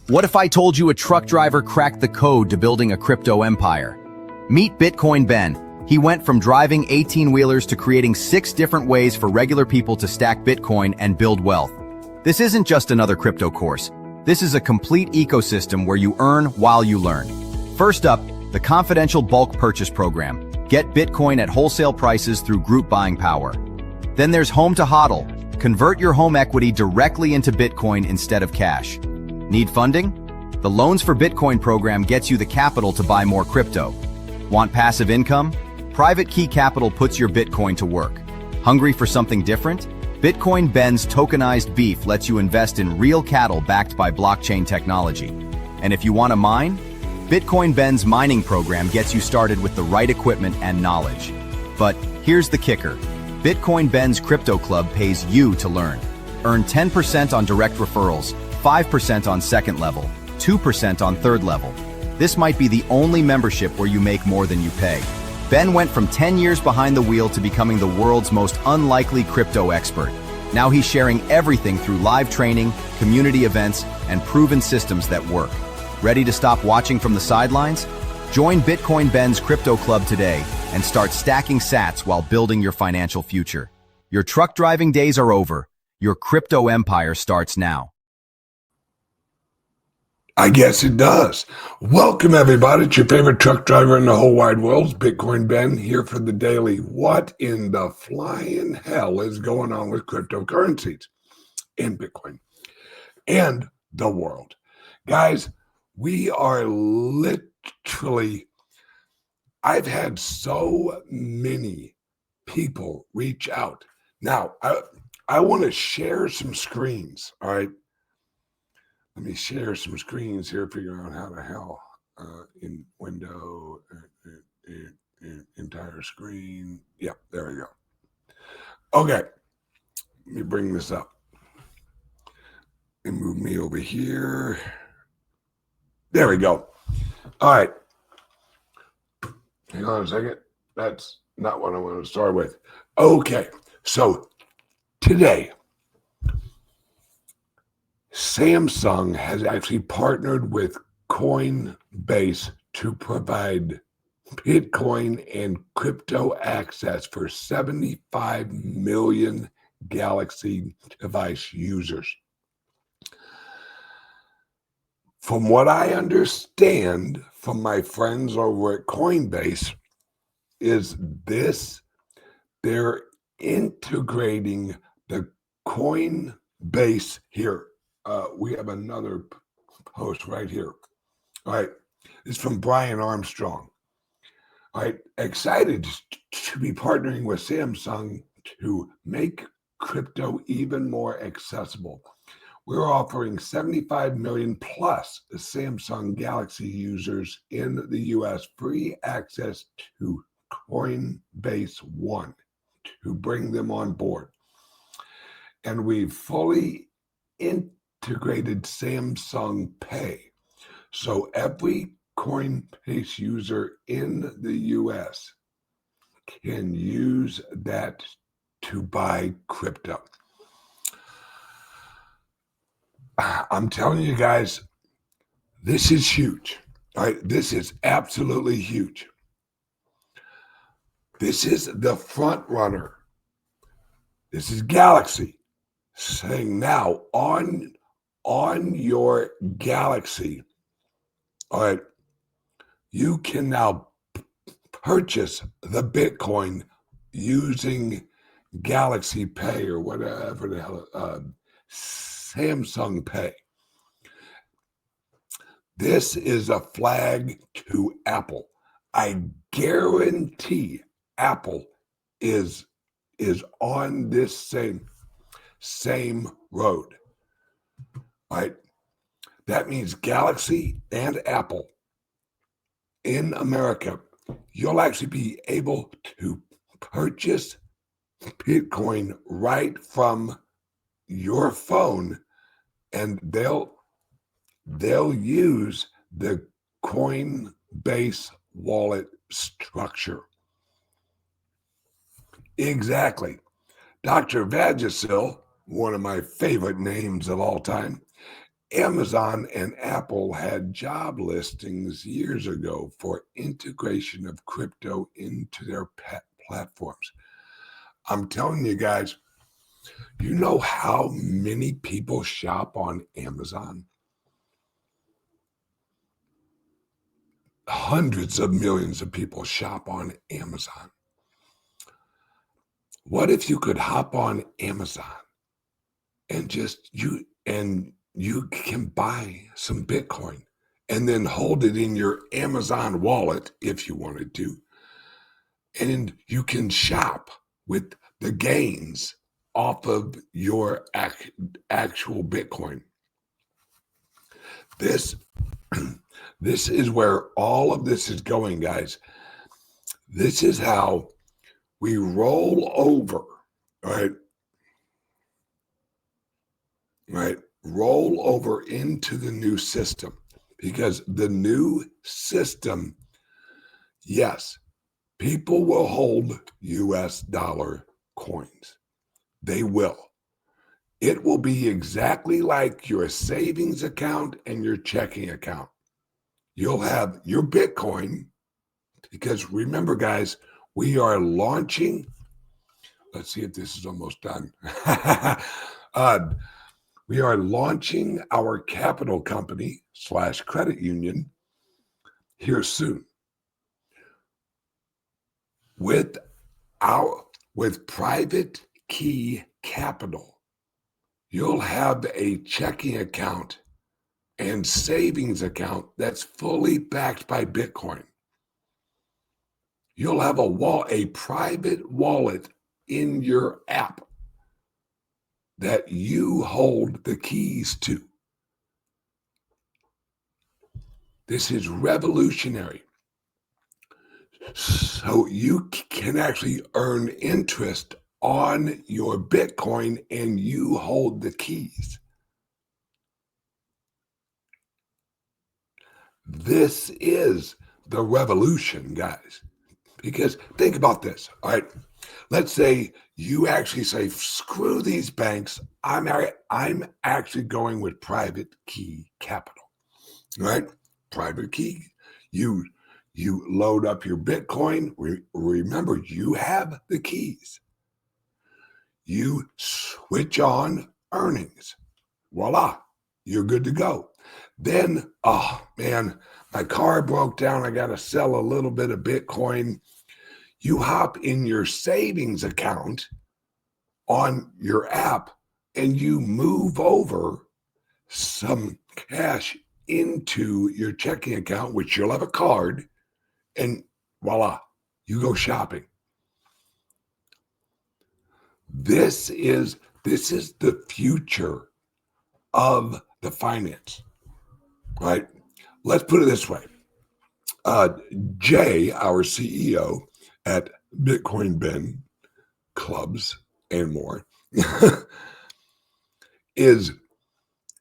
What if I told you a truck driver cracked the code to building a crypto empire? Meet Bitcoin Ben. He went from driving 18-wheelers to creating 6 different ways for regular people to stack Bitcoin and build wealth. This isn't just another crypto course. This is a complete ecosystem where you earn while you learn. First up, the confidential bulk purchase program. Get Bitcoin at wholesale prices through group buying power. Then there's Home to HODL. Convert your home equity directly into Bitcoin instead of cash. Need funding? The Loans for Bitcoin program gets you the capital to buy more crypto. Want passive income? Private Key Capital puts your Bitcoin to work. Hungry for something different? Bitcoin Ben's tokenized beef lets you invest in real cattle backed by blockchain technology. And if you want to mine? Bitcoin Ben's mining program gets you started with the right equipment and knowledge. But here's the kicker. Bitcoin Ben's Crypto Club pays you to learn. Earn 10% on direct referrals, 5% on second level, 2% on third level. This might be the only membership where you make more than you pay. Ben went from 10 years behind the wheel to becoming the world's most unlikely crypto expert. Now he's sharing everything through live training, community events, and proven systems that work. Ready to stop watching from the sidelines? Join Bitcoin Ben's Crypto Club today and start stacking sats while building your financial future. Your truck driving days are over. Your crypto empire starts now. I guess it does. Welcome, everybody. It's your favorite truck driver in the whole wide world, Bitcoin Ben, here for the daily. What in the flying hell is going on with cryptocurrencies and Bitcoin and the world? Guys, we are literally, I've had so many people reach out. Now, I want to share some screens, all right? Let me share some screens here, figure out how the hell in window, entire screen. Yep, there we go. Okay, let me bring this up and move me over here. There we go. All right. Hang on a second. That's not what I want to start with. Okay, so today, Samsung has actually partnered with Coinbase to provide Bitcoin and crypto access for 75 million Galaxy device users. From what I understand from my friends over at Coinbase is this, they're integrating the Coinbase here. We have another post right here. All right. It's from Brian Armstrong. All right. Excited to be partnering with Samsung to make crypto even more accessible. We're offering 75 million plus Samsung Galaxy users in the US free access to Coinbase One to bring them on board. And we've fully integrated Samsung Pay. So every Coinbase user in the US can use that to buy crypto. I'm telling you guys, this is huge. All right, this is absolutely huge. This is the front runner. This is Galaxy saying now on your Galaxy, all right, you can now purchase the Bitcoin using Galaxy Pay or whatever the hell, Samsung Pay. This is a flag to Apple. I guarantee Apple is on this same road. All right. That means Galaxy and Apple in America, you'll actually be able to purchase Bitcoin right from your phone, and they'll use the Coinbase wallet structure. Exactly. Dr. Vagisil, one of my favorite names of all time, Amazon and Apple had job listings years ago for integration of crypto into their pet platforms. I'm telling you guys, you know how many people shop on Amazon? Hundreds of millions of people shop on Amazon. What if you could hop on Amazon and you can buy some Bitcoin and then hold it in your Amazon wallet if you wanted to, and you can shop with the gains off of your actual Bitcoin. This this is where all of this is going, guys. This is how we roll over, right? Right? Roll over into the new system, because the new system, yes, people will hold US dollar coins. They will. It will be exactly like your savings account and your checking account. You'll have your Bitcoin, because remember, guys, we are launching. Let's see if this is almost done. We are launching our capital company / credit union here soon with Private Key Capital. You'll have a checking account and savings account that's fully backed by Bitcoin. You'll have a private wallet in your app that you hold the keys to. This is revolutionary. So you can actually earn interest on your Bitcoin and you hold the keys. This is the revolution, guys. Because think about this, all right? Let's say you actually say, screw these banks. I'm actually going with Private Key Capital, right? Private Key. You load up your Bitcoin. Remember, you have the keys. You switch on earnings. Voila, you're good to go. Then, oh man, my car broke down. I got to sell a little bit of Bitcoin. You hop in your savings account on your app and you move over some cash into your checking account, which you'll have a card, and voila, you go shopping. This is the future of the finance, right? Let's put it this way. Jay, our CEO at Bitcoin Ben Clubs and more,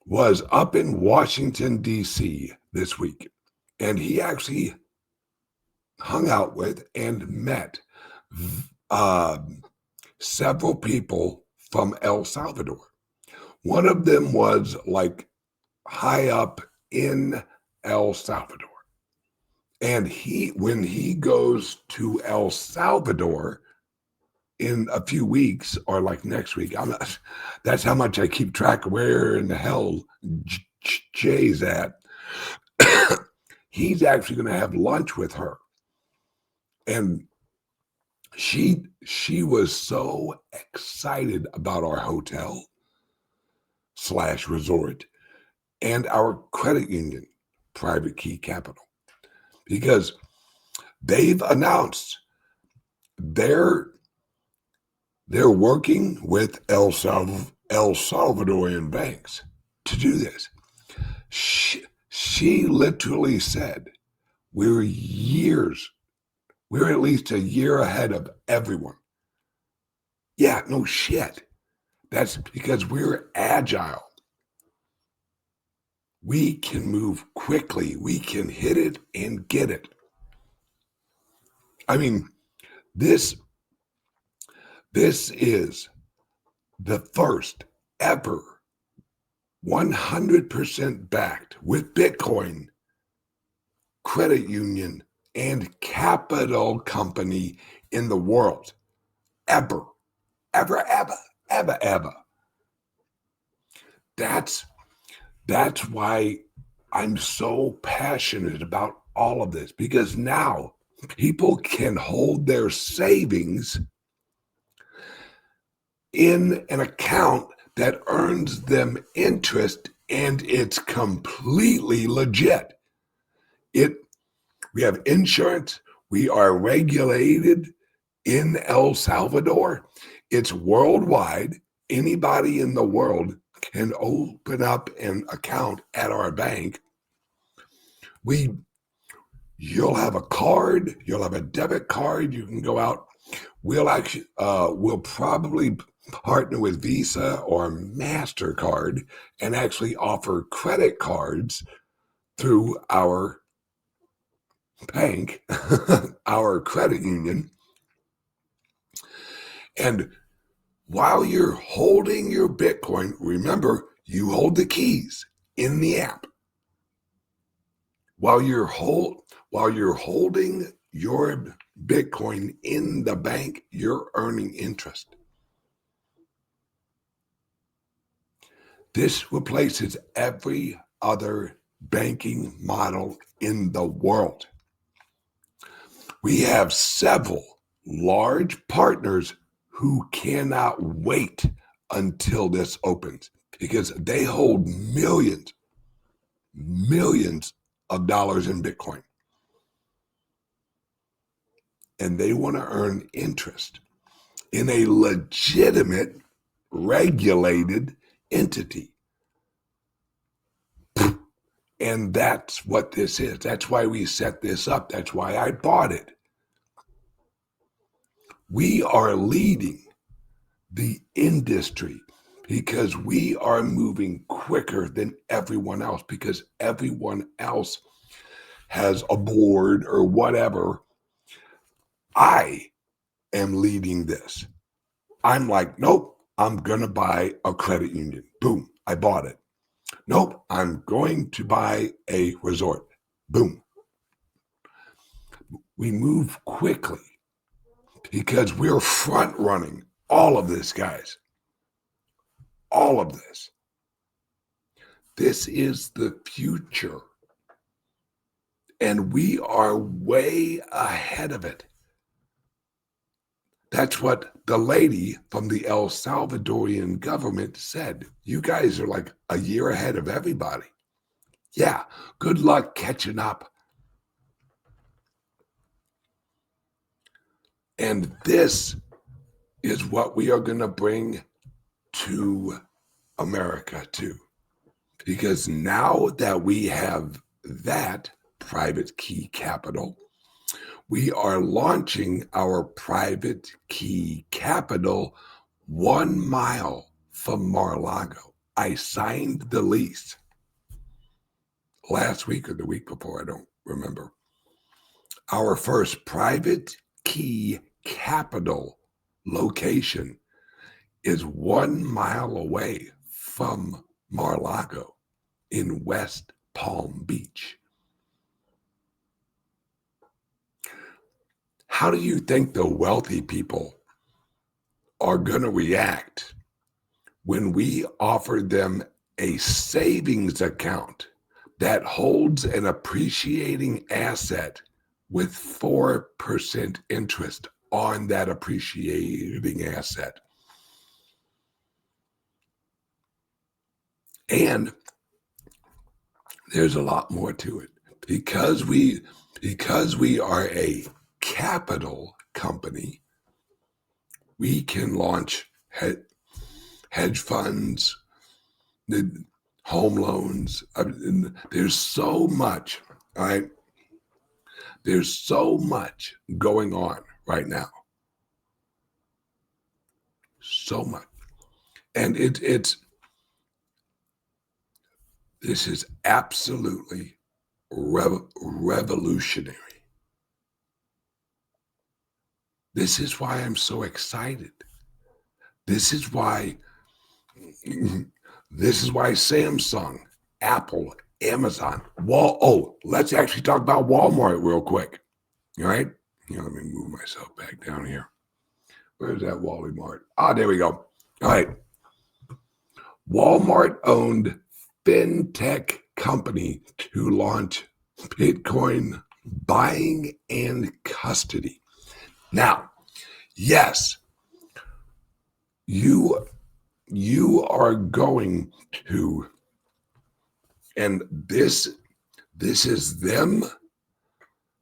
was up in Washington, D.C. this week, and he actually hung out with and met several people from El Salvador. One of them was like high up in El Salvador. And when he goes to El Salvador in a few weeks, or like next week, that's how much I keep track of where in the hell Jay's at. He's actually going to have lunch with her. And she was so excited about our hotel / resort and our credit union, Private Key Capital, because they've announced they're working with El Salvadorian banks to do this. She literally said, we're at least a year ahead of everyone. Yeah, no shit. That's because we're agile. We can move quickly. We can hit it and get it. I mean, this is the first ever 100% backed with Bitcoin, credit union, and capital company in the world. Ever, ever, ever, ever, ever. That's why I'm so passionate about all of this, because now people can hold their savings in an account that earns them interest, and it's completely legit. We have insurance. We are regulated in El Salvador. It's worldwide. Anybody in the world can open up an account at our bank. You'll have a card. You'll have a debit card. You can go out. We'll probably partner with Visa or MasterCard and actually offer credit cards through our bank, our credit union. And while you're holding your Bitcoin, remember, you hold the keys in the app. While you're holding your Bitcoin in the bank, you're earning interest. This replaces every other banking model in the world. We have several large partners who cannot wait until this opens, because they hold millions of dollars in Bitcoin. And they want to earn interest in a legitimate, regulated entity. And that's what this is. That's why we set this up. That's why I bought it. We are leading the industry because we are moving quicker than everyone else, because everyone else has a board or whatever. I am leading this. I'm like, nope, I'm going to buy a credit union. Boom, I bought it. Nope, I'm going to buy a resort. Boom. We move quickly because we're front running all of this, guys. All of this. This is the future. And we are way ahead of it. That's what the lady from the El Salvadorian government said. You guys are like a year ahead of everybody. Yeah, good luck catching up. And this is what we are going to bring to America too. Because now that we have that private key capital, we are launching our private key capital 1 mile from Mar-a-Lago. I signed the lease last week or the week before, I don't remember. Our first private key capital location is 1 mile away from Mar-a-Lago in West Palm Beach. How do you think the wealthy people are going to react when we offer them a savings account that holds an appreciating asset with 4% interest on that appreciating asset? And there's a lot more to it. Because we are a capital company, we can launch hedge funds, the home loans. There's so much, all right? There's so much going on right now. So much. And this is absolutely revolutionary. This is why I'm so excited. This is why This is why Samsung, Apple, Amazon, let's actually talk about Walmart real quick. All right. Let me move myself back down here. Where's that Wally Mart? There we go. All right. Walmart owned fintech company to launch Bitcoin buying and custody. Now, yes, you are going to, and this is them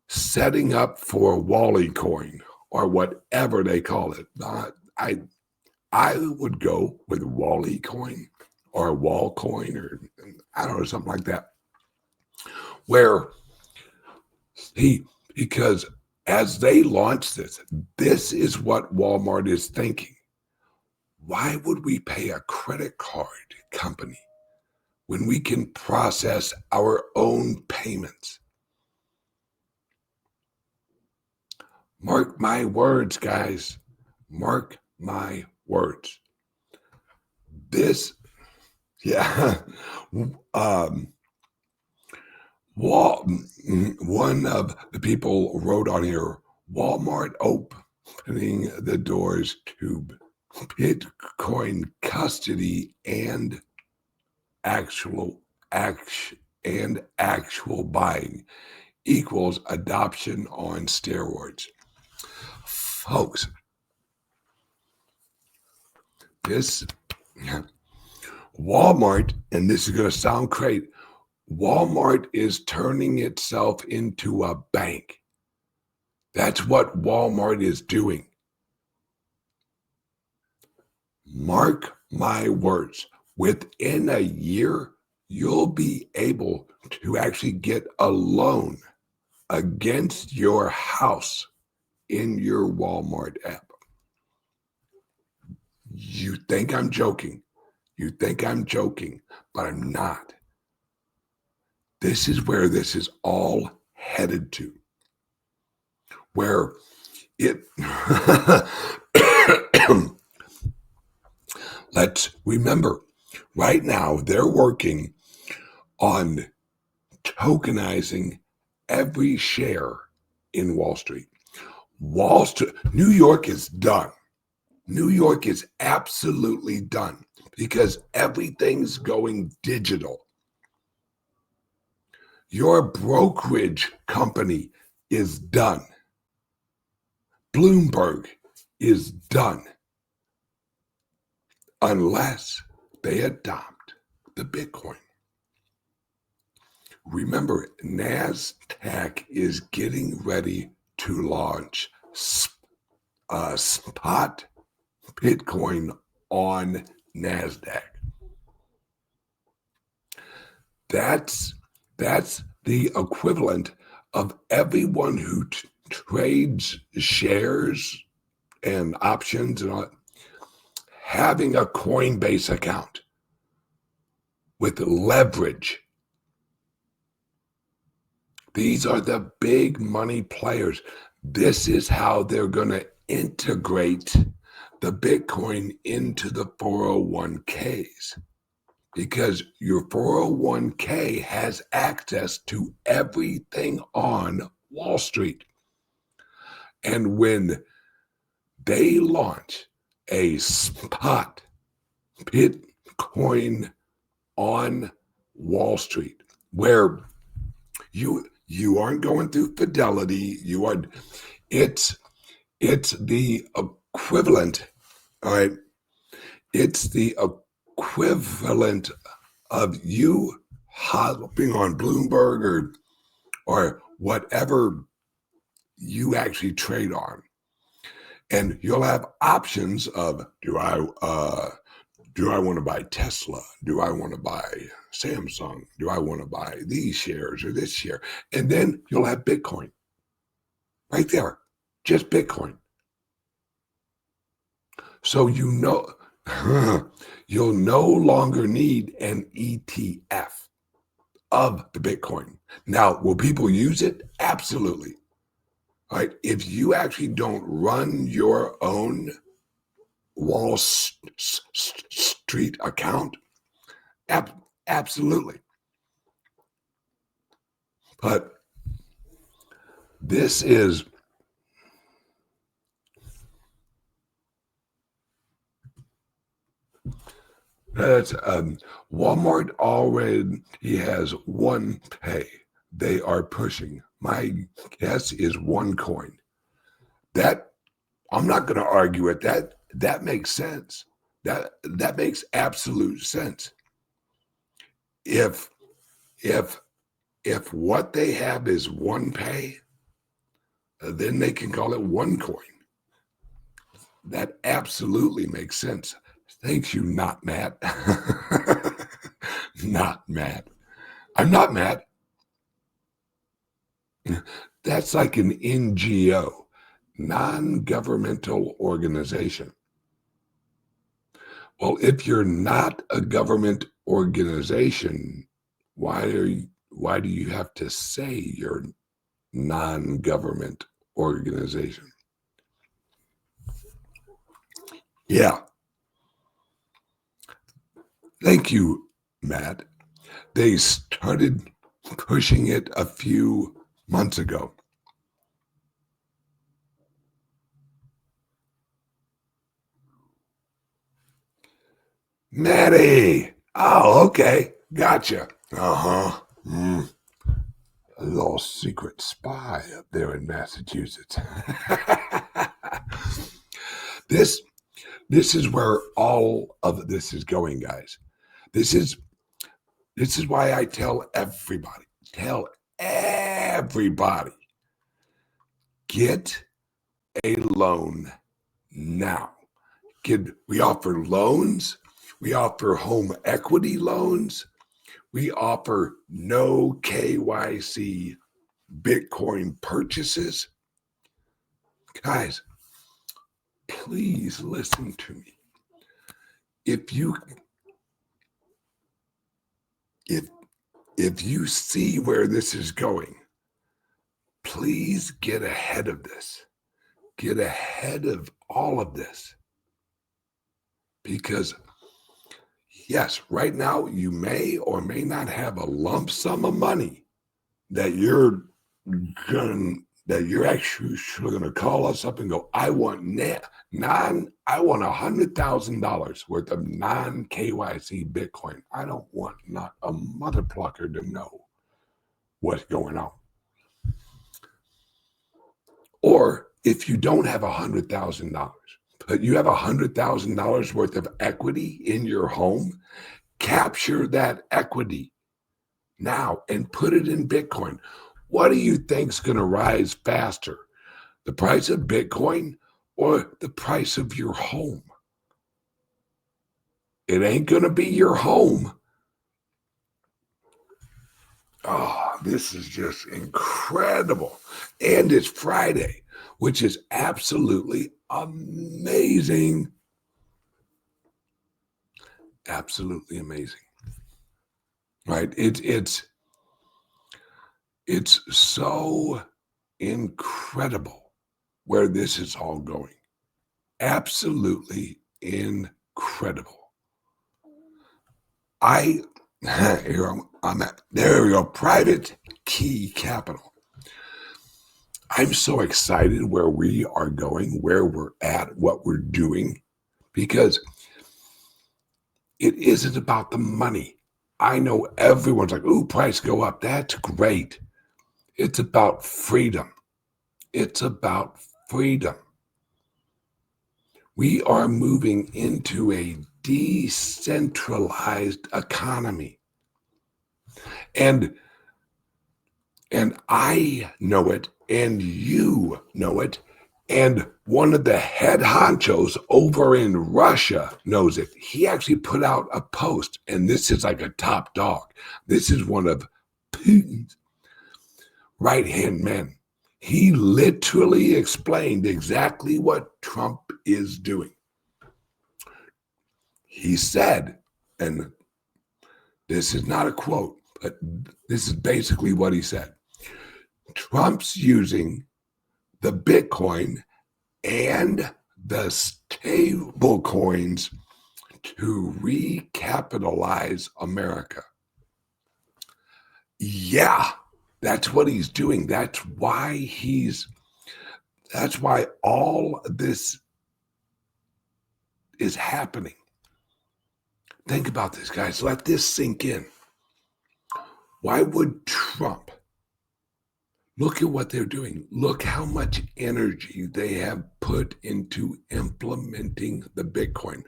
setting up for Wally coin or whatever they call it. I would go with Wally coin or Wall coin, or I don't know, something like that. Where because as they launch this is what Walmart is thinking. Why would we pay a credit card company when we can process our own payments? Mark my words, guys. Mark my words. One of the people wrote on here, Walmart opening the doors to Bitcoin custody and actual buying equals adoption on steroids. Folks, Walmart, and this is going to sound great, Walmart is turning itself into a bank. That's what Walmart is doing. Mark my words, within a year, you'll be able to actually get a loan against your house in your Walmart app. You think I'm joking. But I'm not. This is where this is all headed to. Where it let's remember, right now they're working on tokenizing every share in Wall Street. New York is done. New York is absolutely done because everything's going digital. Your brokerage company is done. Bloomberg is done. Unless they adopt the Bitcoin. Remember, NASDAQ is getting ready to launch spot Bitcoin on NASDAQ. That's the equivalent of everyone who trades shares and options and all, having a Coinbase account with leverage. These are the big money players. This is how they're going to integrate the Bitcoin into the 401ks, because your 401k has access to everything on Wall Street. And when they launch a spot Bitcoin on Wall Street, where you aren't going through Fidelity, it's the equivalent, all right? It's the equivalent of you hopping on Bloomberg or whatever you actually trade on. And you'll have options of, do I want to buy Tesla? Do I want to buy Samsung? Do I want to buy these shares or this share? And then you'll have Bitcoin right there, just Bitcoin. So you'll no longer need an ETF of the Bitcoin. Now, will people use it? Absolutely. All right. If you actually don't run your own Wall Street account, Absolutely. But this is that's Walmart already has one pay. They are pushing. My guess is OneCoin. That I'm not going to argue with that. That makes sense. That makes absolute sense. If if if what they have is one pay, then they can call it OneCoin. That absolutely makes sense. Thank you, not Matt. Not Matt. I'm not Matt. That's like an NGO, non-governmental organization. Well, if you're not a government organization, why do you have to say you're non-government organization? Yeah. Thank you, Matt. They started pushing it a few months ago. Maddie. Oh, okay. Gotcha. Uh-huh. A little secret spy up there in Massachusetts. This is where all of this is going, guys. This is why I tell everybody, get a loan now. We offer loans. We offer home equity loans. We offer no KYC Bitcoin purchases. Guys, please listen to me. If you see where this is going, please get ahead of this. Get ahead of all of this. Because yes, right now you may or may not have a lump sum of money that you're actually gonna call us up and go, I want $100,000 worth of non-KYC Bitcoin. I don't want not a mother plucker to know what's going on. Or if you don't have $100,000, but you have $100,000 worth of equity in your home, capture that equity now and put it in Bitcoin. What do you think's going to rise faster? The price of Bitcoin or the price of your home? It ain't going to be your home. Oh, this is just incredible. And it's Friday, which is absolutely amazing. Absolutely amazing. Right? It's so incredible where this is all going. Absolutely incredible. I'm at, there we go, Private Key Capital. I'm so excited where we are going, where we're at, what we're doing, because it isn't about the money. I know everyone's like, ooh, price go up. That's great. It's about freedom. It's about freedom. We are moving into a decentralized economy. And I know it, and you know it, and one of the head honchos over in Russia knows it. He actually put out a post, and this is like a top dog. This is one of Putin's right-hand men. He literally explained exactly what Trump is doing. He said, and this is not a quote, but this is basically what he said. Trump's using the Bitcoin and the stable coins to recapitalize America. Yeah, that's what he's doing. That's why all this is happening. Think about this, guys. Let this sink in. Why would Trump? Look at what they're doing. Look how much energy they have put into implementing the Bitcoin.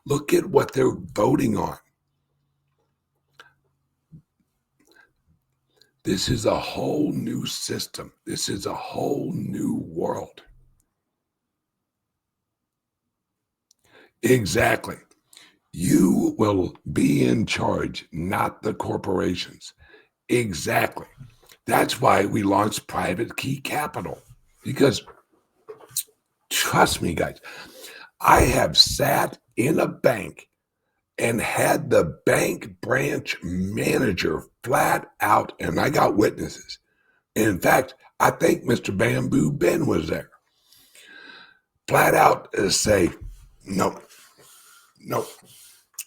Look at what they're voting on. This is a whole new system. This is a whole new world. Exactly. You will be in charge, not the corporations. Exactly. That's why we launched Private Key Capital. Because trust me, guys, I have sat in a bank and had the bank branch manager flat out, and I got witnesses. In fact, I think Mr. Bamboo Ben was there. Flat out say, no,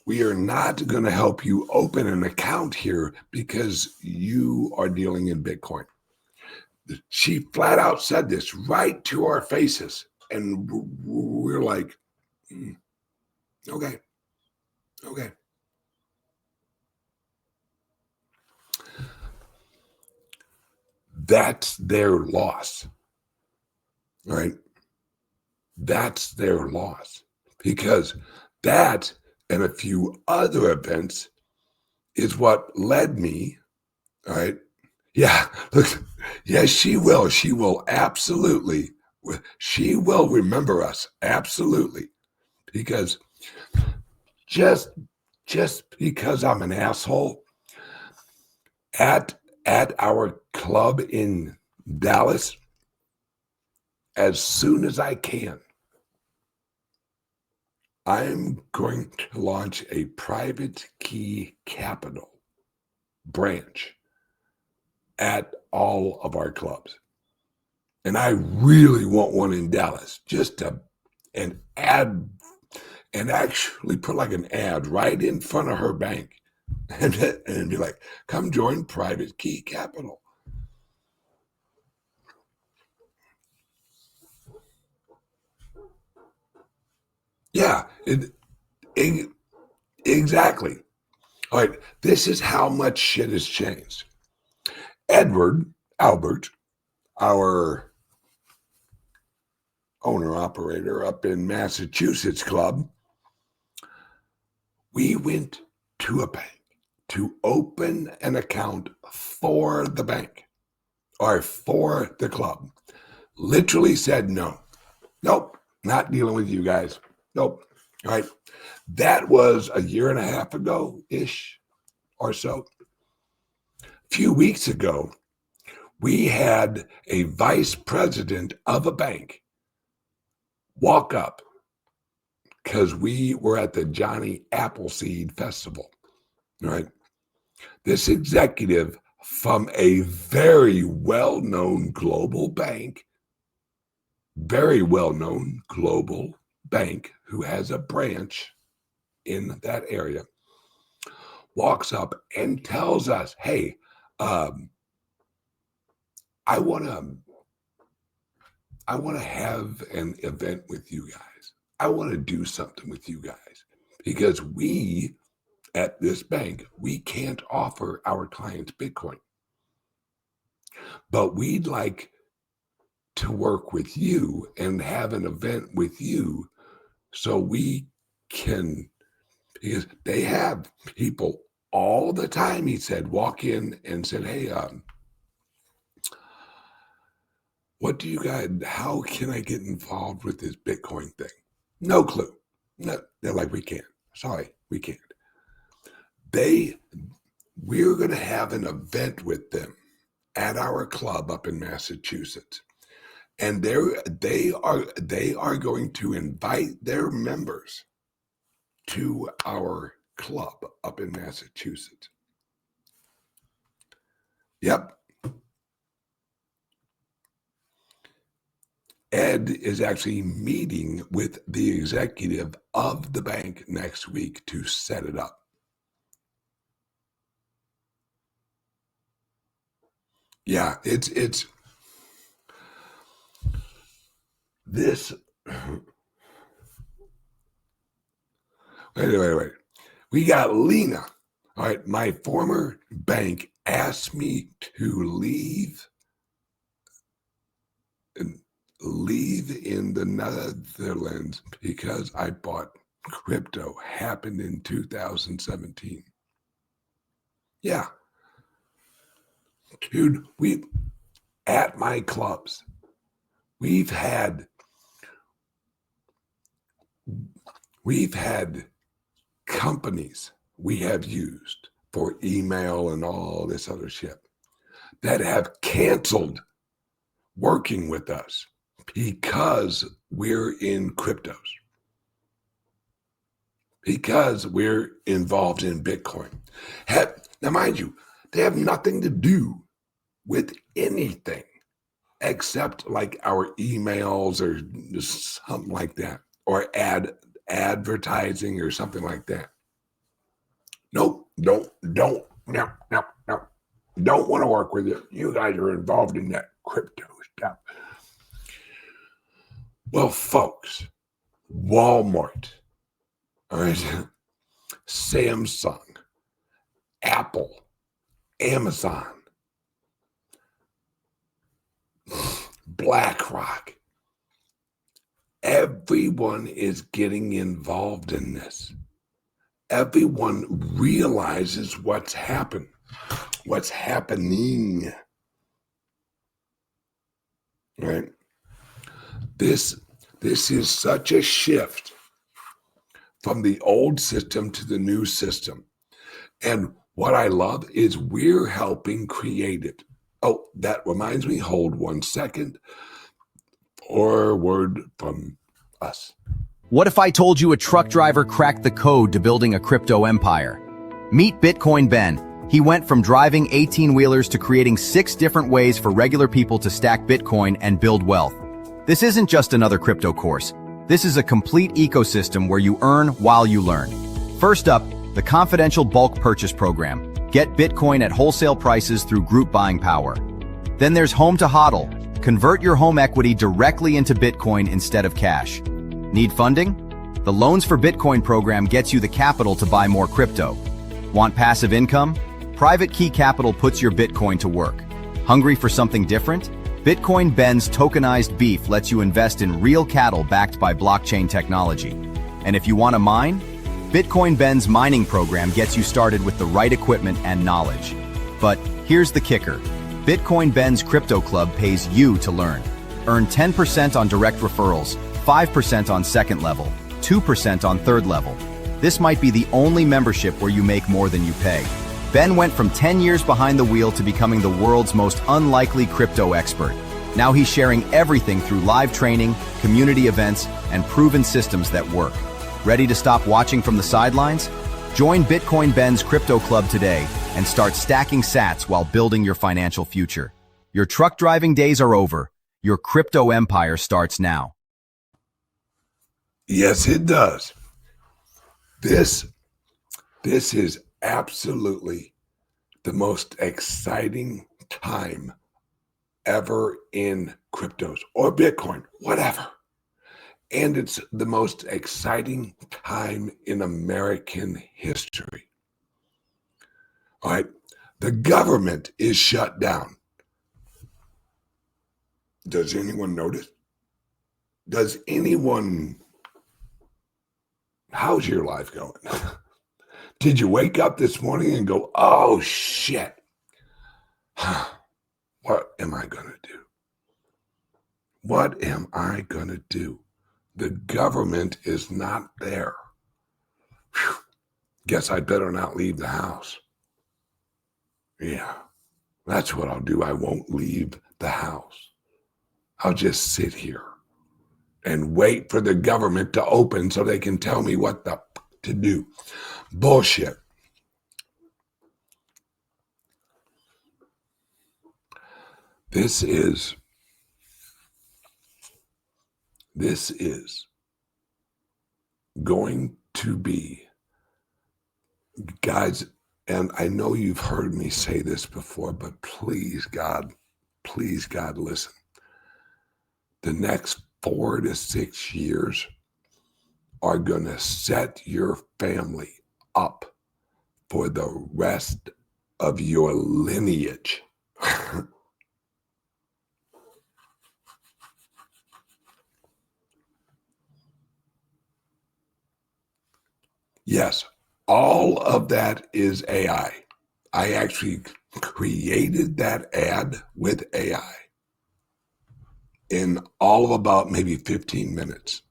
we are not going to help you open an account here because you are dealing in Bitcoin. She flat out said this right to our faces. And we're like, okay. That's their loss, right? That's their loss, because that and a few other events is what led me, all right? Yeah, look, yes, she will. She will absolutely. She will remember us, absolutely, because just because I'm an asshole at our club in Dallas, as soon as I can, I'm going to launch a Private Key Capital branch at all of our clubs. And I really want one in Dallas, just to an ad, and actually put like an ad right in front of her bank and be like, come join Private Key Capital. Yeah, exactly. All right, this is how much shit has changed. Edward Albert, our owner-operator up in Massachusetts club, we went to a bank to open an account for the bank or for the club. Literally said no. Nope, not dealing with you guys. Nope. All right. That was a year and a half ago-ish or so. A few weeks ago, we had a vice president of a bank walk up because we were at the Johnny Appleseed Festival, right? This executive from a very well-known global bank, who has a branch in that area, walks up and tells us, hey, I want to have an event with you guys. I want to do something with you guys because we at this bank, we can't offer our clients Bitcoin, but we'd like to work with you and have an event with you so we can, because they have people all the time, he said, walk in and said, hey, what do you guys, how can I get involved with this Bitcoin thing? No clue. No, they're like, we can't. Sorry, we can't. We're going to have an event with them at our club up in Massachusetts. And they are going to invite their members to our club up in Massachusetts. Yep. Ed is actually meeting with the executive of the bank next week to set it up. Yeah, it's this. Wait. We got Lena. All right, my former bank asked me to leave in the Netherlands because I bought crypto. Happened in 2017. Yeah. Dude, at my clubs, we've had companies we have used for email and all this other shit that have canceled working with us because we're in cryptos, because we're involved in Bitcoin. Now, mind you, they have nothing to do with anything except like our emails or something like that, or advertising or something like that. Nope, no. Don't want to work with you. You guys are involved in that crypto stuff. Well, folks, Walmart, all right, Samsung, Apple, Amazon, BlackRock, everyone is getting involved in this. Everyone realizes what's happening. Right? This is such a shift from the old system to the new system. And what I love is we're helping create it. Oh, that reminds me, hold 1 second. Or a word from us. What if I told you a truck driver cracked the code to building a crypto empire? Meet Bitcoin Ben. He went from driving 18-wheelers to creating 6 different ways for regular people to stack Bitcoin and build wealth. This isn't just another crypto course. This is a complete ecosystem where you earn while you learn. First up, the confidential bulk purchase program. Get Bitcoin at wholesale prices through group buying power. Then there's Home to HODL. Convert your home equity directly into Bitcoin instead of cash. Need funding? The Loans for Bitcoin program gets you the capital to buy more crypto. Want passive income? Private Key Capital puts your Bitcoin to work. Hungry for something different? Bitcoin Ben's tokenized beef lets you invest in real cattle backed by blockchain technology. And if you want to mine? Bitcoin Ben's mining program gets you started with the right equipment and knowledge. But here's the kicker. Bitcoin Ben's Crypto Club pays you to learn. Earn 10% on direct referrals, 5% on second level, 2% on third level. This might be the only membership where you make more than you pay. Ben went from 10 years behind the wheel to becoming the world's most unlikely crypto expert. Now he's sharing everything through live training, community events, and proven systems that work. Ready to stop watching from the sidelines? Join Bitcoin Ben's Crypto Club today and start stacking sats while building your financial future. Your truck driving days are over. Your crypto empire starts now. Yes, it does. This is absolutely the most exciting time ever in cryptos or Bitcoin, whatever. And it's the most exciting time in American history. All right, the government is shut down. Does anyone notice? Does anyone, how's your life going? Did you wake up this morning and go, oh shit, what am I going to do? What am I going to do? The government is not there. Whew. Guess I better not leave the house. Yeah, that's what I'll do. I won't leave the house. I'll just sit here and wait for the government to open so they can tell me what to do. Bullshit. This is This is going to be, guys, and I know you've heard me say this before, but please, God, listen. The next 4 to 6 years are going to set your family up for the rest of your lineage. Yes, all of that is AI. I actually created that ad with AI in all of about maybe 15 minutes.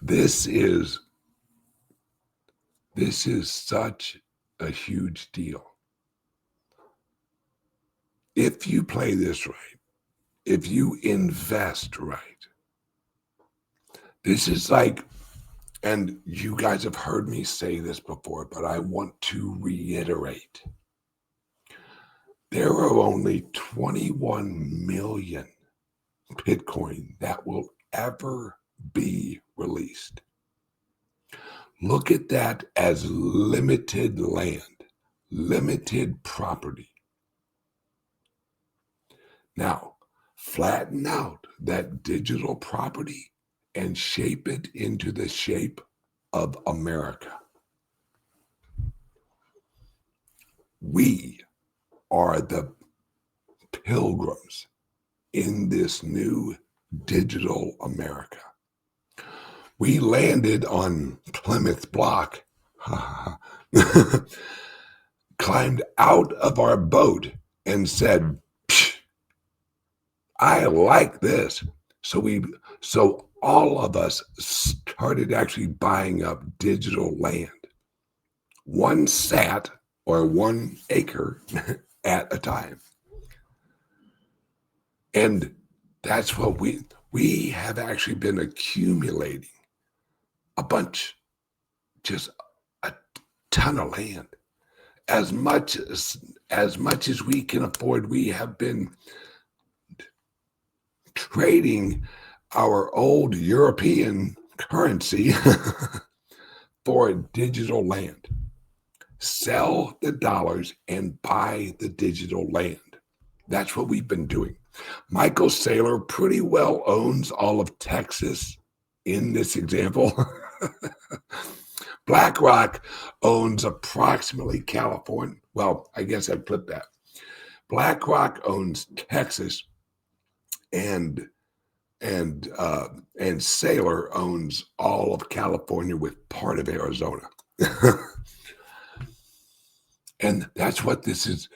This is such a huge deal. If you play this right, if you invest right, this is like, and you guys have heard me say this before, but I want to reiterate. There are only 21 million Bitcoin that will ever be released. Look at that as limited land, limited property. Now, flatten out that digital property and shape it into the shape of America. We are the pilgrims in this new digital America. We landed on Plymouth Block, climbed out of our boat and said, I like this. So all of us started actually buying up digital land, 1 sat or 1 acre at a time. And that's what we have actually been accumulating a bunch, just a ton of land. As much as we can afford, we have been trading our old European currency for digital land. Sell the dollars and buy the digital land. That's what we've been doing. Michael Saylor pretty well owns all of Texas in this example. BlackRock owns approximately California. Well, I guess I'd flip that. BlackRock owns Texas, and Saylor owns all of California with part of Arizona. And that's what this is.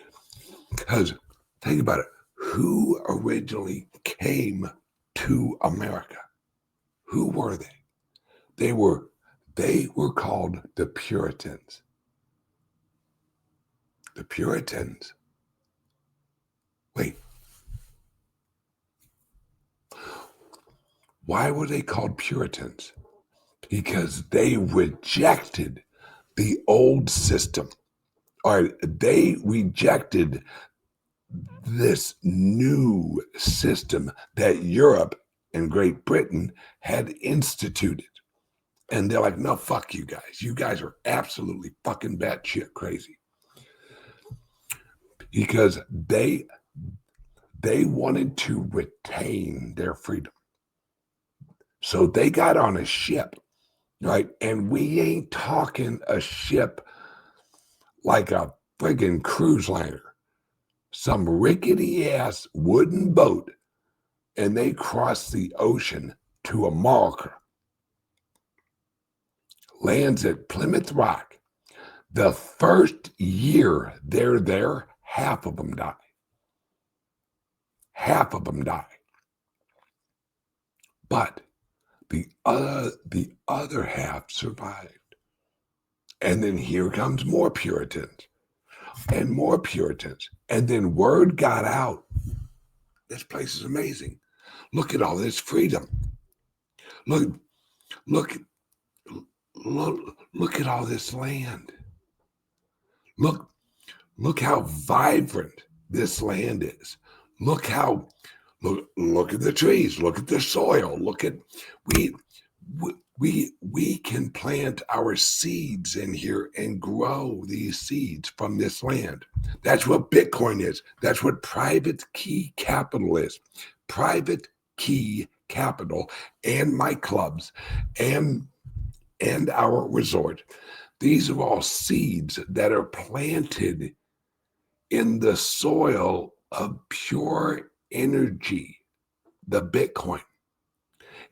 Because think about it. Who originally came to America? Who were they? They were called the Puritans. The Puritans. Wait. Why were they called Puritans? Because they rejected the old system, or they rejected this new system that Europe and Great Britain had instituted. And they're like, no, fuck you guys. You guys are absolutely fucking batshit crazy. Because they wanted to retain their freedom. So they got on a ship, right? And we ain't talking a ship like a friggin' cruise liner. Some rickety-ass wooden boat, and they crossed the ocean to America. Lands at Plymouth Rock. The first year they're there, half of them die. Half of them die. But the other half survived. And then here comes more Puritans and more Puritans. And then word got out. This place is amazing. Look at all this freedom. Look at all this land. Look how vibrant this land is. Look how, look at the trees, look at the soil, look at, we can plant our seeds in here and grow these seeds from this land. That's what Bitcoin is. That's what private key capital is. Private key capital and my clubs and our resort. These are all seeds that are planted in the soil of pure energy, the Bitcoin.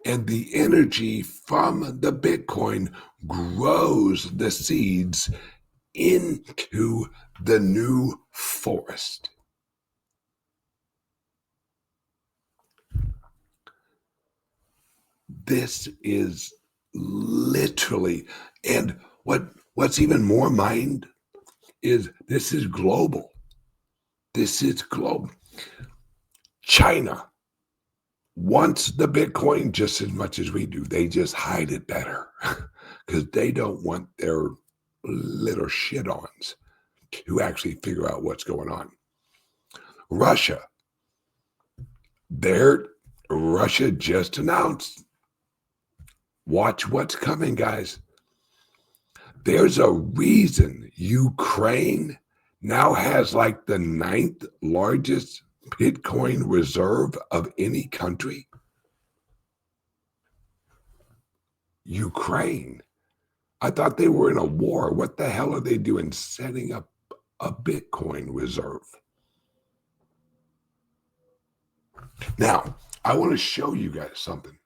And the energy from the Bitcoin grows the seeds into the new forest. This is literally, and what's even more mind is this is global. This is global. China wants the Bitcoin just as much as we do. They just hide it better because they don't want their little shit-ons to actually figure out what's going on. Russia just announced. Watch what's coming, guys. There's a reason Ukraine now has like the 9th largest Bitcoin reserve of any country. Ukraine. I thought they were in a war. What the hell are they doing setting up a Bitcoin reserve? Now, I want to show you guys something.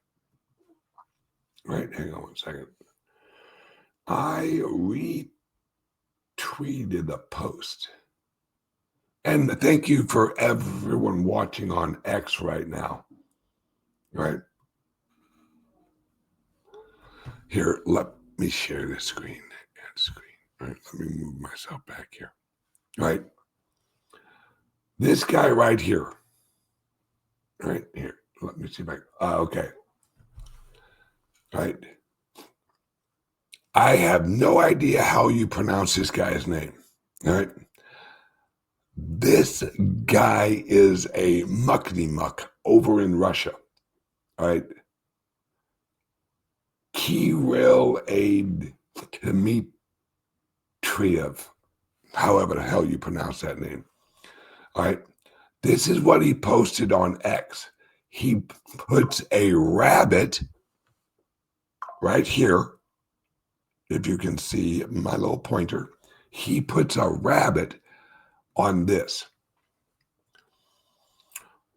Right, hang on one second. I retweeted a post. And thank you for everyone watching on X right now. Right? Here, let me share this screen. Add screen. All right, let me move myself back here. Right? This guy right here. Right here. Let me see if okay. Right. I have no idea how you pronounce this guy's name. All right. This guy is a muckety-muck over in Russia. All right. Kirill Dmitriev, however the hell you pronounce that name. All right. This is what he posted on X. He puts a rabbit right here. If you can see my little pointer, he puts a rabbit on this.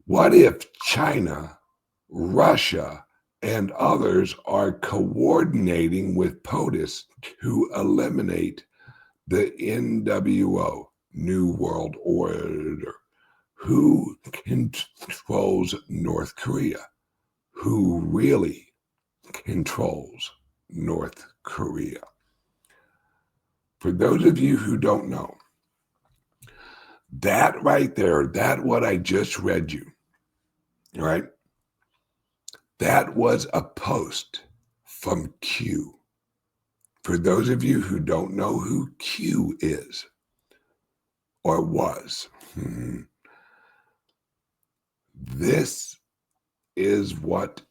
What if China, Russia, and others are coordinating with POTUS to eliminate the NWO, New World Order? Who controls North Korea? Who really controls North Korea? For those of you who don't know, that right there, that what I just read you, right? That was a post from Q. For those of you who don't know who Q is or was, this is what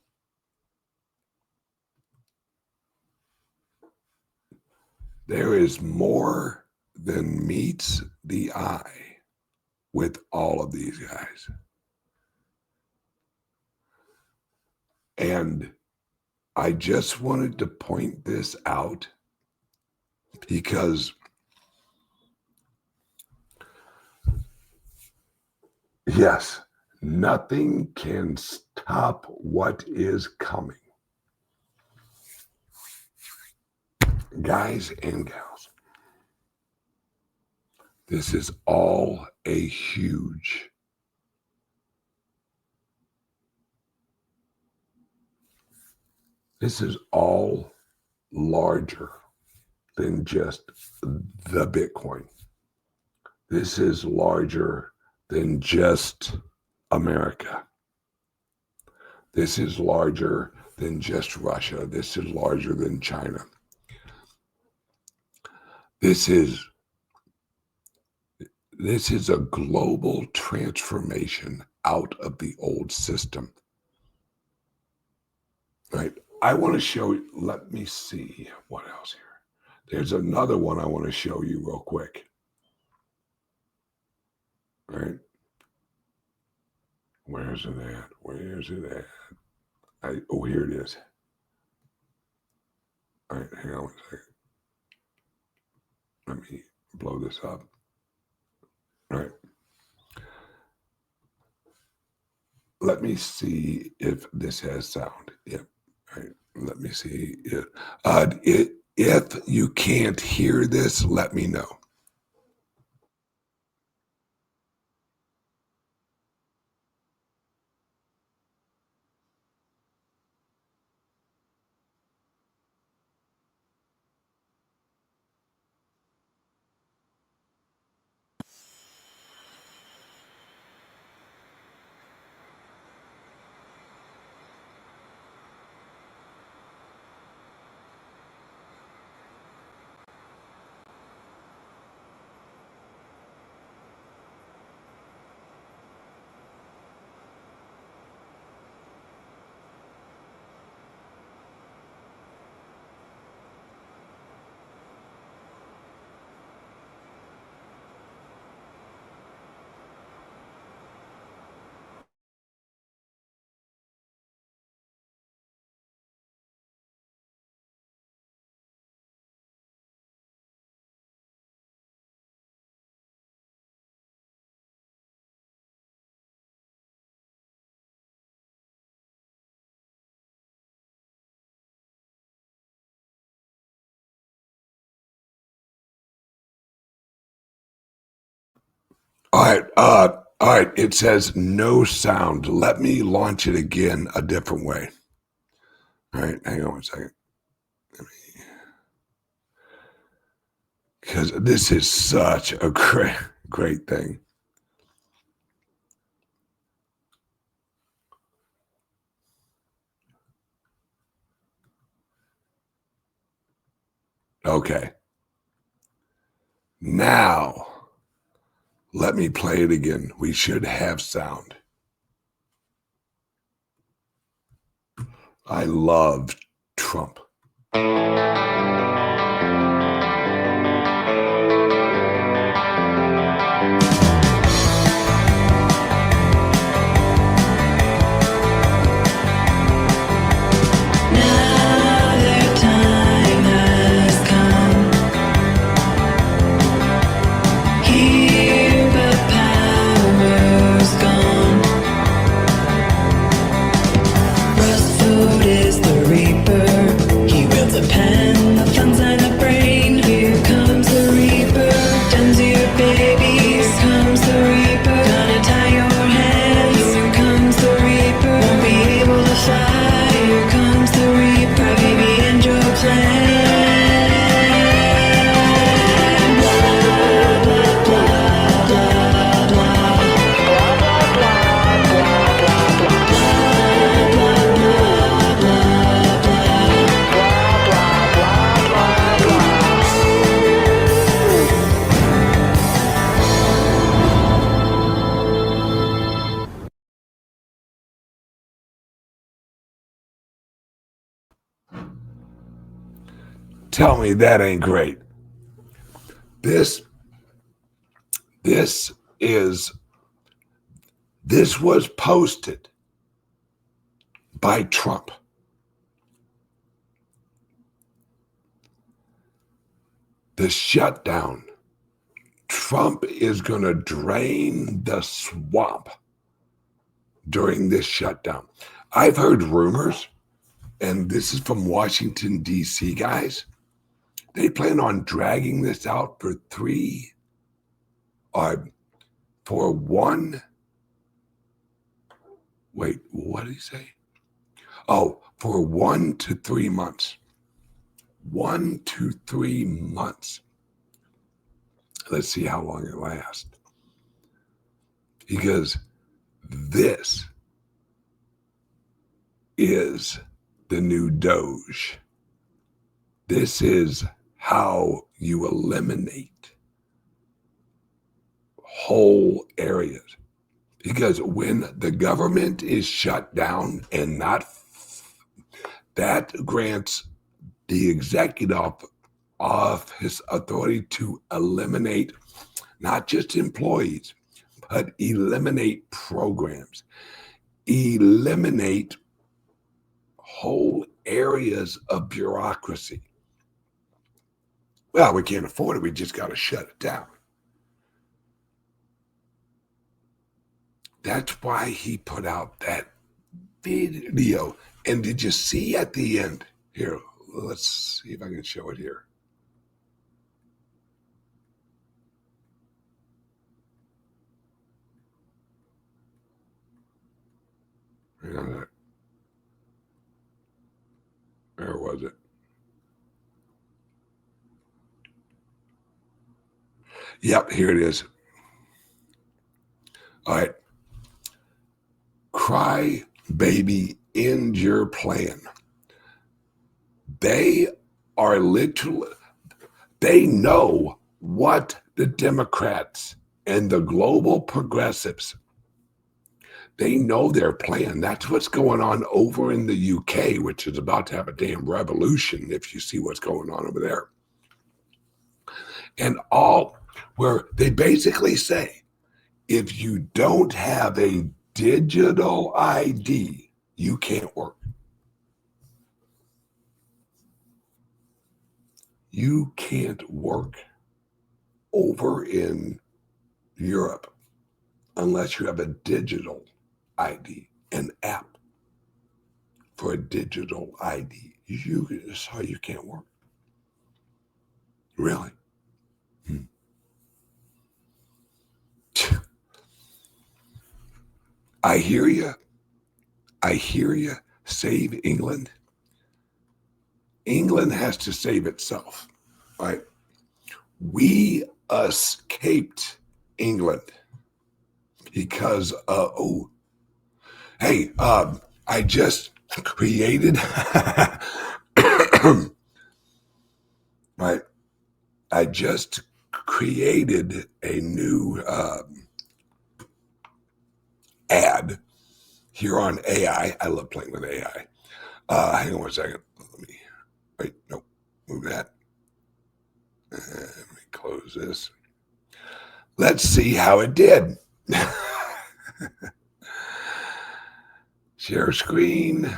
there is more than meets the eye with all of these guys. And I just wanted to point this out because yes, nothing can stop what is coming. Guys and gals, this is all a huge this is all larger than just the Bitcoin. This is larger than just America. This is larger than just Russia. This is larger than China. This is This is a global transformation out of the old system. Right? I want to show you, let me see what else here. There's another one I want to show you real quick. All right. Where's it at? Where's it at? Oh, here it is. All right, hang on one second. Let me blow this up. All right. Let me see if this has sound. Yep. All right. Let me see. If you can't hear this, let me know. All right. All right. It says no sound. Let me launch it again a different way. All right. Hang on one second. Because this is such a great thing. Okay. Now, let me play it again. We should have sound. I love Trump. Tell me that ain't great. This was posted by Trump. The shutdown. Trump is going to drain the swamp during this shutdown. I've heard rumors, and this is from Washington, D.C., guys. They plan on dragging this out for wait, what did he say? Oh, for 1 to 3 months. 1 to 3 months. Let's see how long it lasts. Because this is the new Doge. This is how you eliminate whole areas. Because when the government is shut down and that grants the executive office authority to eliminate not just employees, but eliminate programs, eliminate whole areas of bureaucracy. Well, we can't afford it. We just got to shut it down. That's why he put out that video. And did you see at the end? Here, let's see if I can show it here. Where was it? Yep, here it is. All right. Cry baby, end your plan. They are literally, they know what the Democrats and the global progressives, they know their plan. That's what's going on over in the UK, which is about to have a damn revolution if you see what's going on over there. And where they basically say, if you don't have a digital ID, you can't work. You can't work over in Europe unless you have a digital ID, an app for a digital ID. So you can't work. Really? I hear you. I hear you. Save England. England has to save itself, right? We escaped England because, I just created, right? I just created a new ad here on AI. I love playing with AI. Hang on one second. Move that. Let me close this. Let's see how it did. Share screen,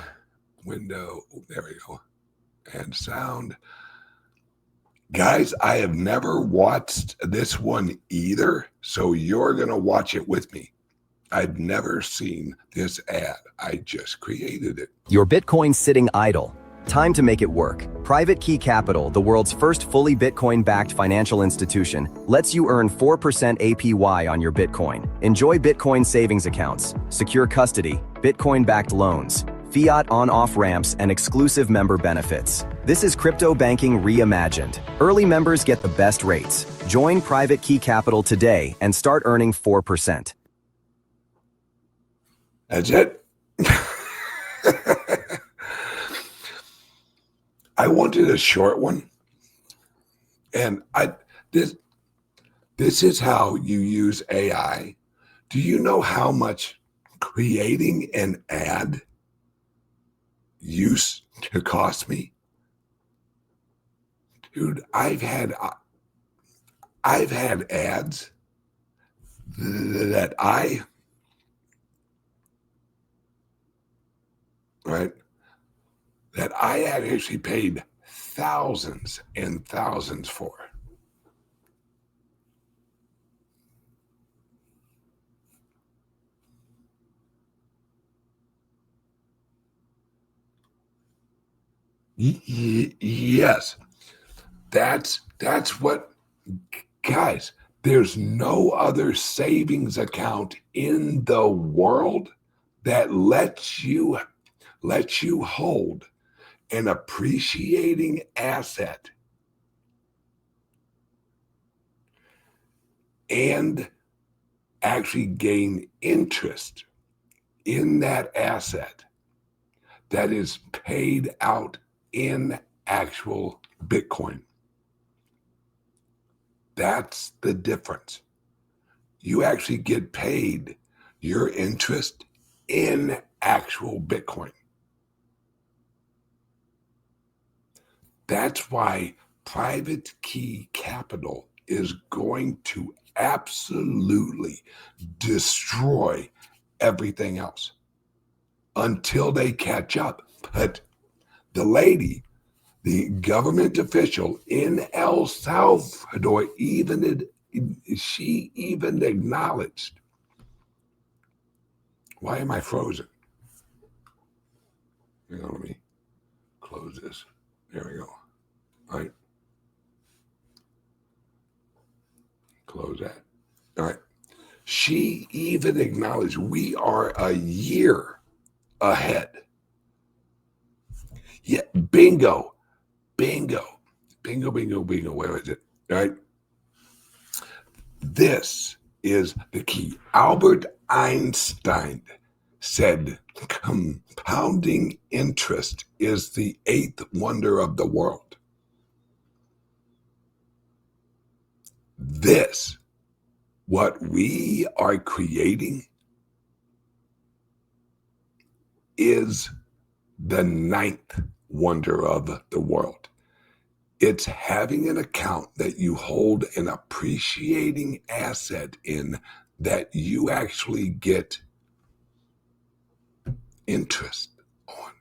window. There we go. And sound. Guys, I have never watched this one either, so you're going to watch it with me. I've never seen this ad. I just created it. Your Bitcoin sitting idle. Time to make it work. Private Key Capital, the world's first fully Bitcoin-backed financial institution, lets you earn 4% APY on your Bitcoin. Enjoy Bitcoin savings accounts, secure custody, Bitcoin-backed loans, fiat on-off ramps, and exclusive member benefits. This is crypto banking reimagined. Early members get the best rates. Join Private Key Capital today and start earning 4%. That's it. I wanted a short one, and this is how you use AI. Do you know how much creating an ad used to cost me? Dude, I've had ads that I had actually paid thousands and thousands for. Yes, that's what, guys, there's no other savings account in the world that lets you hold an appreciating asset and actually gain interest in that asset that is paid out in actual Bitcoin. That's the difference. You actually get paid your interest in actual Bitcoin. That's why private key capital is going to absolutely destroy everything else until they catch up. But the lady, the government official in El Salvador, she even acknowledged. Why am I frozen? Hang on, let me close this. There we go. All right. Close that. All right. She even acknowledged we are a year ahead. Yeah, bingo. Where is it? All right. This is the key. Albert Einstein said compounding interest is the eighth wonder of the world. This, what we are creating, is the ninth wonder of the world. It's having an account that you hold an appreciating asset in that you actually get interest on.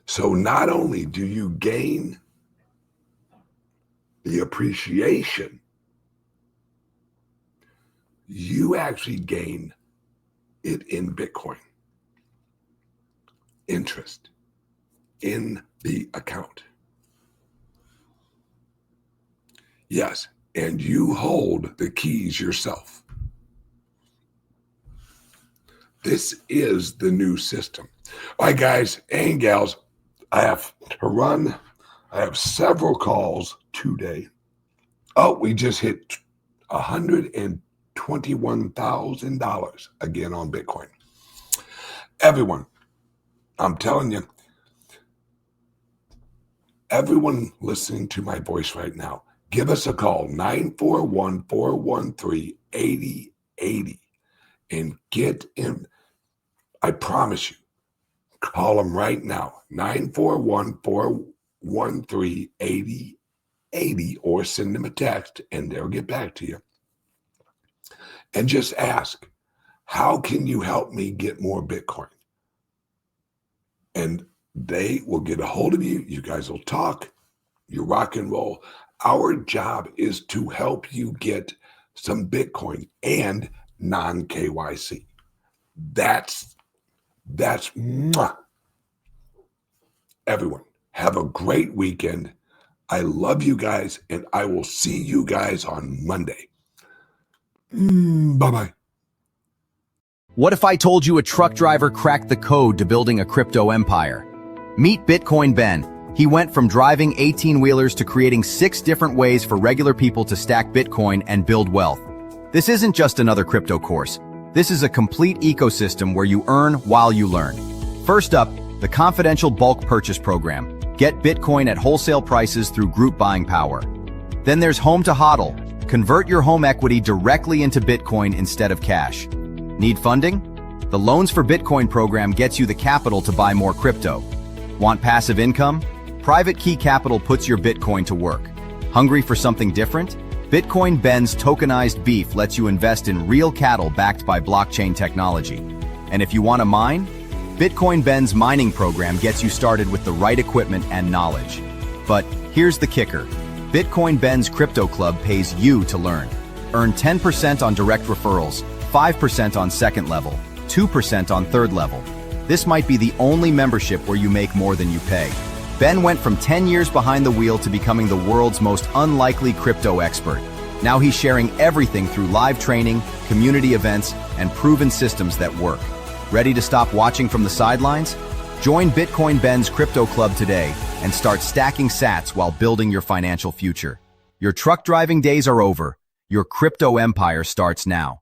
So not only do you gain the appreciation, you actually gain it in Bitcoin. Interest in the account. Yes, and you hold the keys yourself. This is the new system. All right, guys and gals, I have to run. I have several calls today. Oh, we just hit $121,000 again on Bitcoin. Everyone, I'm telling you, everyone listening to my voice right now, give us a call, 941-413-8080, and get in. I promise you, call them right now, 941-413-8080, or send them a text and they'll get back to you. And just ask, how can you help me get more Bitcoin? And they will get a hold of you. You guys will talk. You rock and roll. Our job is to help you get some Bitcoin and non-KYC. That's mwah. Everyone, have a great weekend. I love you guys, and I will see you guys on Monday. Bye-bye. What if I told you a truck driver cracked the code to building a crypto empire? Meet Bitcoin Ben. He went from driving 18-wheelers to creating 6 different ways for regular people to stack Bitcoin and build wealth. This isn't just another crypto course. This is a complete ecosystem where you earn while you learn. First up, the confidential bulk purchase program. Get Bitcoin at wholesale prices through group buying power. Then there's Home to HODL. Convert your home equity directly into Bitcoin instead of cash. Need funding? The Loans for Bitcoin program gets you the capital to buy more crypto. Want passive income? Private Key Capital puts your Bitcoin to work. Hungry for something different? Bitcoin Ben's tokenized beef lets you invest in real cattle backed by blockchain technology. And if you want to mine? Bitcoin Ben's mining program gets you started with the right equipment and knowledge. But here's the kicker. Bitcoin Ben's Crypto Club pays you to learn. Earn 10% on direct referrals, 5% on second level, 2% on third level. This might be the only membership where you make more than you pay. Ben went from 10 years behind the wheel to becoming the world's most unlikely crypto expert. Now he's sharing everything through live training, community events, and proven systems that work. Ready to stop watching from the sidelines? Join Bitcoin Ben's Crypto Club today and start stacking sats while building your financial future. Your truck driving days are over. Your crypto empire starts now.